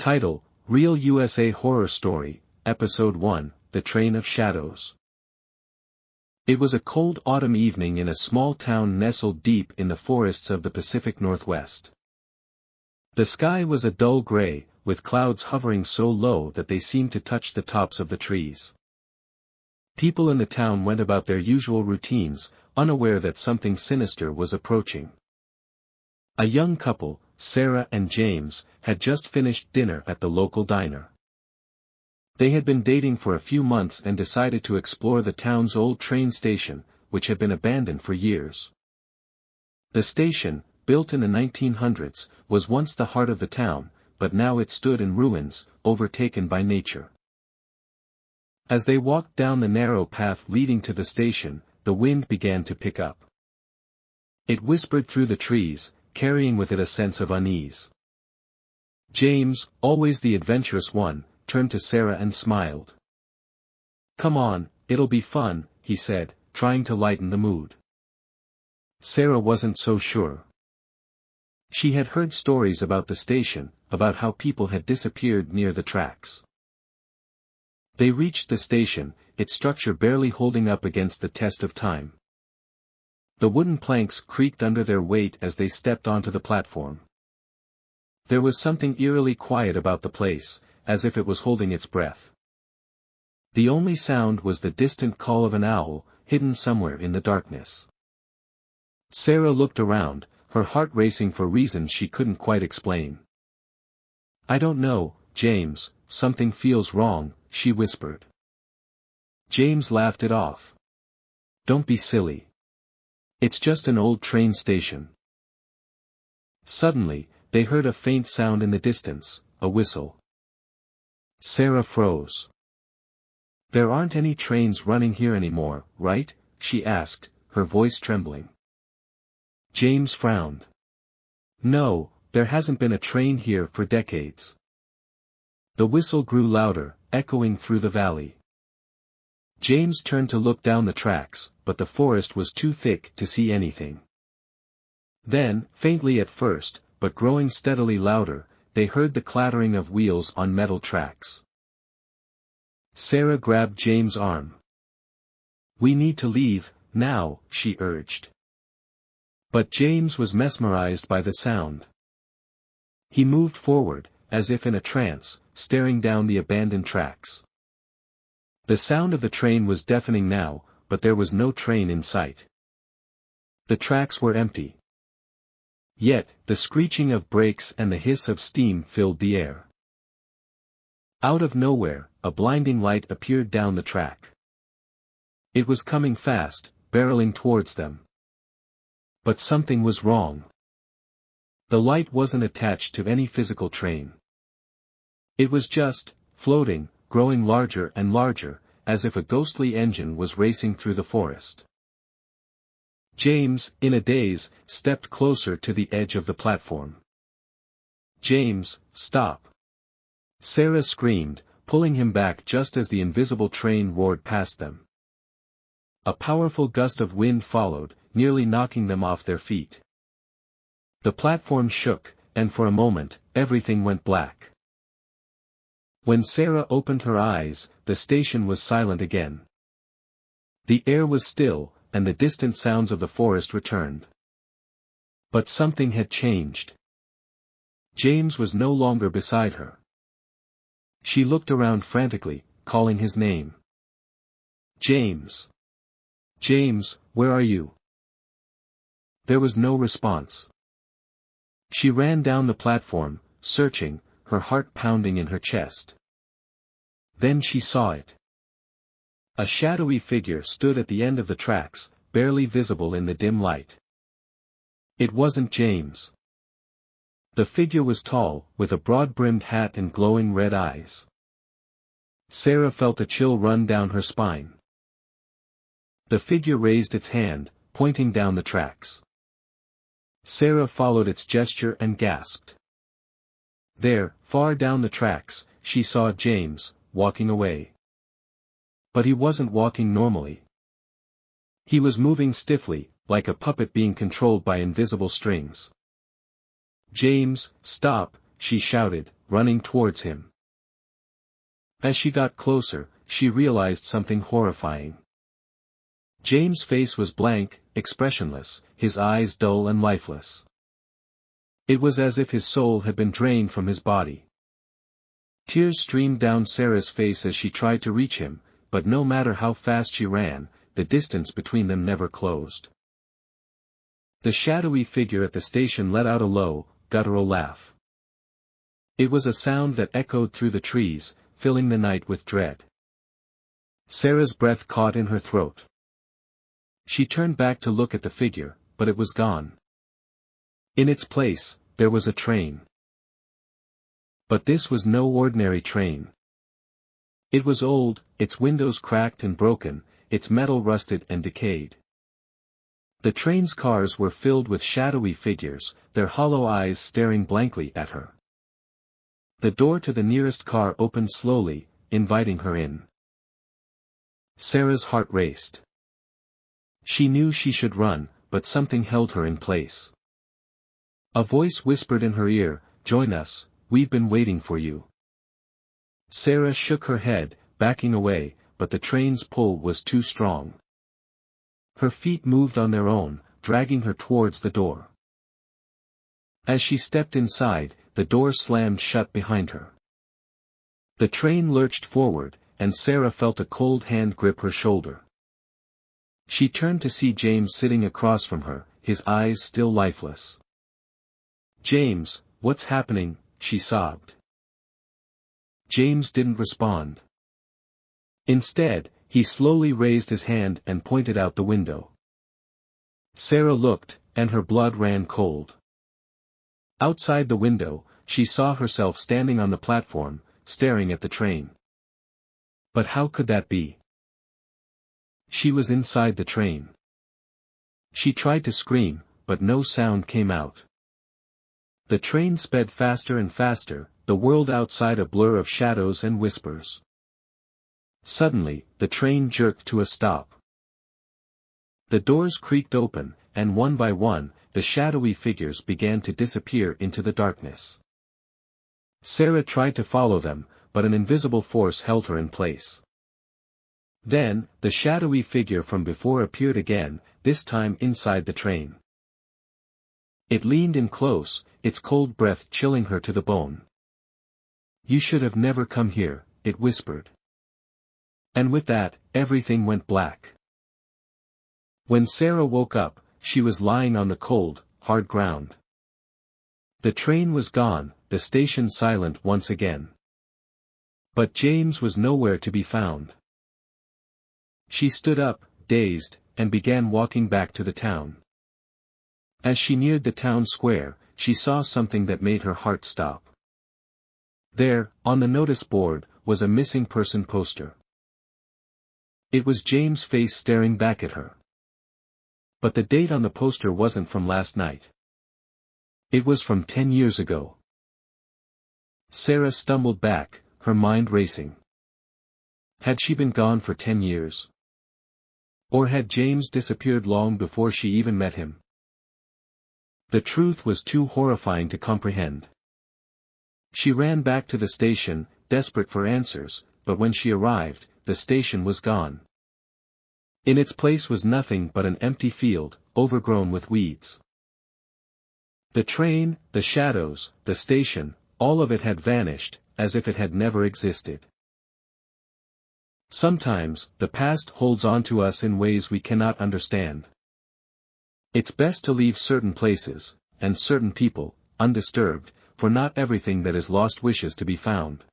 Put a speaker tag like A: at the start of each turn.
A: Title: Real USA Horror Story, Episode 1, The Train of Shadows. It was a cold autumn evening in a small town nestled deep in the forests of the Pacific Northwest. The sky was a dull gray, with clouds hovering so low that they seemed to touch the tops of the trees. People in the town went about their usual routines, unaware that something sinister was approaching. A young couple, Sarah and James, had just finished dinner at the local diner. They had been dating for a few months and decided to explore the town's old train station, which had been abandoned for years. The station, built in the 1900s, was once the heart of the town, but now it stood in ruins, overtaken by nature. As they walked down the narrow path leading to the station, the wind began to pick up. It whispered through the trees, carrying with it a sense of unease. James, always the adventurous one, turned to Sarah and smiled. "Come on, it'll be fun," he said, trying to lighten the mood. Sarah wasn't so sure. She had heard stories about the station, about how people had disappeared near the tracks. They reached the station, its structure barely holding up against the test of time. The wooden planks creaked under their weight as they stepped onto the platform. There was something eerily quiet about the place, as if it was holding its breath. The only sound was the distant call of an owl, hidden somewhere in the darkness. Sarah looked around, her heart racing for reasons she couldn't quite explain. "I don't know, James, something feels wrong," she whispered. James laughed it off. "Don't be silly. It's just an old train station." Suddenly, they heard a faint sound in the distance, a whistle. Sarah froze. "There aren't any trains running here anymore, right?" she asked, her voice trembling. James frowned. "No, there hasn't been a train here for decades." The whistle grew louder, echoing through the valley. James turned to look down the tracks, but the forest was too thick to see anything. Then, faintly at first, but growing steadily louder, they heard the clattering of wheels on metal tracks. Sarah grabbed James' arm. "We need to leave, now," she urged. But James was mesmerized by the sound. He moved forward, as if in a trance, staring down the abandoned tracks. The sound of the train was deafening now, but there was no train in sight. The tracks were empty. Yet, the screeching of brakes and the hiss of steam filled the air. Out of nowhere, a blinding light appeared down the track. It was coming fast, barreling towards them. But something was wrong. The light wasn't attached to any physical train. It was just, floating, growing larger and larger, as if a ghostly engine was racing through the forest. James, in a daze, stepped closer to the edge of the platform. "James, stop!" Sarah screamed, pulling him back just as the invisible train roared past them. A powerful gust of wind followed, nearly knocking them off their feet. The platform shook, and for a moment, everything went black. When Sarah opened her eyes, the station was silent again. The air was still, and the distant sounds of the forest returned. But something had changed. James was no longer beside her. She looked around frantically, calling his name. "James! James, where are you?" There was no response. She ran down the platform, searching, her heart pounding in her chest. Then she saw it. A shadowy figure stood at the end of the tracks, barely visible in the dim light. It wasn't James. The figure was tall, with a broad-brimmed hat and glowing red eyes. Sarah felt a chill run down her spine. The figure raised its hand, pointing down the tracks. Sarah followed its gesture and gasped. There, far down the tracks, she saw James, walking away. But he wasn't walking normally. He was moving stiffly, like a puppet being controlled by invisible strings. "James, stop," she shouted, running towards him. As she got closer, she realized something horrifying. James' face was blank, expressionless, his eyes dull and lifeless. It was as if his soul had been drained from his body. Tears streamed down Sarah's face as she tried to reach him, but no matter how fast she ran, the distance between them never closed. The shadowy figure at the station let out a low, guttural laugh. It was a sound that echoed through the trees, filling the night with dread. Sarah's breath caught in her throat. She turned back to look at the figure, but it was gone. In its place, there was a train. But this was no ordinary train. It was old, its windows cracked and broken, its metal rusted and decayed. The train's cars were filled with shadowy figures, their hollow eyes staring blankly at her. The door to the nearest car opened slowly, inviting her in. Sarah's heart raced. She knew she should run, but something held her in place. A voice whispered in her ear, "Join us, we've been waiting for you." Sarah shook her head, backing away, but the train's pull was too strong. Her feet moved on their own, dragging her towards the door. As she stepped inside, the door slammed shut behind her. The train lurched forward, and Sarah felt a cold hand grip her shoulder. She turned to see James sitting across from her, his eyes still lifeless. "James, what's happening?" she sobbed. James didn't respond. Instead, he slowly raised his hand and pointed out the window. Sarah looked, and her blood ran cold. Outside the window, she saw herself standing on the platform, staring at the train. But how could that be? She was inside the train. She tried to scream, but no sound came out. The train sped faster and faster, the world outside a blur of shadows and whispers. Suddenly, the train jerked to a stop. The doors creaked open, and one by one, the shadowy figures began to disappear into the darkness. Sarah tried to follow them, but an invisible force held her in place. Then, the shadowy figure from before appeared again, this time inside the train. It leaned in close, its cold breath chilling her to the bone. "You should have never come here," it whispered. And with that, everything went black. When Sarah woke up, she was lying on the cold, hard ground. The train was gone, the station silent once again. But James was nowhere to be found. She stood up, dazed, and began walking back to the town. As she neared the town square, she saw something that made her heart stop. There, on the notice board, was a missing person poster. It was James' face staring back at her. But the date on the poster wasn't from last night. It was from 10 years ago. Sarah stumbled back, her mind racing. Had she been gone for 10 years? Or had James disappeared long before she even met him? The truth was too horrifying to comprehend. She ran back to the station, desperate for answers, but when she arrived, the station was gone. In its place was nothing but an empty field, overgrown with weeds. The train, the shadows, the station, all of it had vanished, as if it had never existed. Sometimes, the past holds on to us in ways we cannot understand. It's best to leave certain places, and certain people, undisturbed, for not everything that is lost wishes to be found.